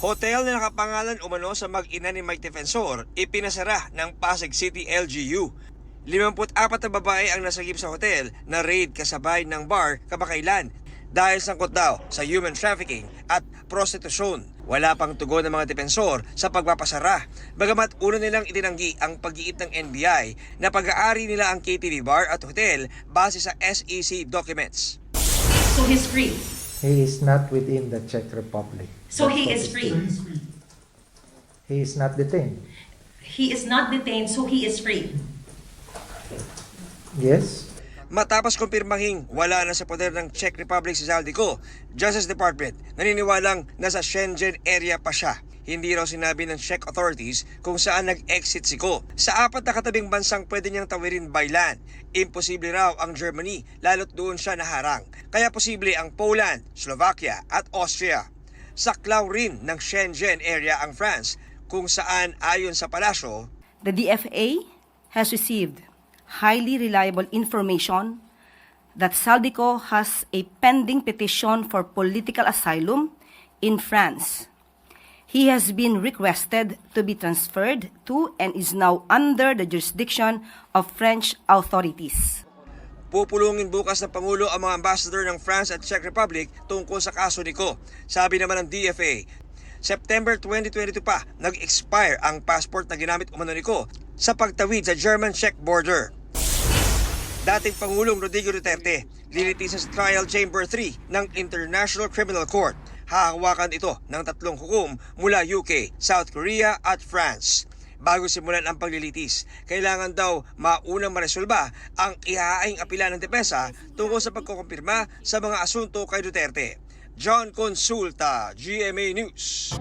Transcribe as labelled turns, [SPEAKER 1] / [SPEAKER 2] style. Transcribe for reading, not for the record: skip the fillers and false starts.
[SPEAKER 1] Hotel na nakapangalan umano sa mag-ina ni Mike Defensor, ipinasara ng Pasig City LGU. 54 na babae ang nasagip sa hotel na raid kasabay ng bar kamakailan dahil sangkot daw sa human trafficking at prostitusyon. Wala pang tugon ng mga depensor sa pagpapasara, bagamat una nilang itinanggi ang pag-iit ng NBI na pag-aari nila ang KTV bar at hotel base sa SEC documents.
[SPEAKER 2] So he's free.
[SPEAKER 3] He is not within the Czech Republic.
[SPEAKER 2] So
[SPEAKER 3] That's
[SPEAKER 2] he
[SPEAKER 3] what
[SPEAKER 2] is
[SPEAKER 3] it
[SPEAKER 2] free.
[SPEAKER 3] He is not detained.
[SPEAKER 2] He is not detained, so he is free.
[SPEAKER 3] Yes.
[SPEAKER 1] Matapos kumpirmahing wala na sa poder ng Czech Republic si Zaldico, Justice Department naniniwalang nasa Schengen area pa siya. Hindi raw sinabi ng Czech authorities kung saan nag-exit si Ko. Sa 4 na katabing bansang pwede niyang tawirin by land, imposible raw ang Germany lalo't doon siya naharang. Kaya posible ang Poland, Slovakia at Austria. Saklaw rin ng Schengen area ang France kung saan ayon sa palasyo,
[SPEAKER 4] The DFA has received highly reliable information that Zaldico has a pending petition for political asylum in France. He has been requested to be transferred to and is now under the jurisdiction of French authorities.
[SPEAKER 1] pupulungin bukas ng Pangulo ang mga ambassador ng France at Czech Republic tungkol sa kaso ni Ko. Sabi naman ng DFA, September 2022 pa nag-expire ang passport na ginamit umano ni Ko sa pagtawid sa German-Czech border. Dating Pangulong Rodrigo Duterte, lilitisan sa Trial Chamber 3 ng International Criminal Court. Hahawakan ito ng 3 hukom mula UK, South Korea at France. Bago simulan ang paglilitis, kailangan daw maunang maresolba ang ihahaing apela ng depensa tungkol sa pagkukumpirma sa mga asunto kay Duterte. John Consulta, GMA News.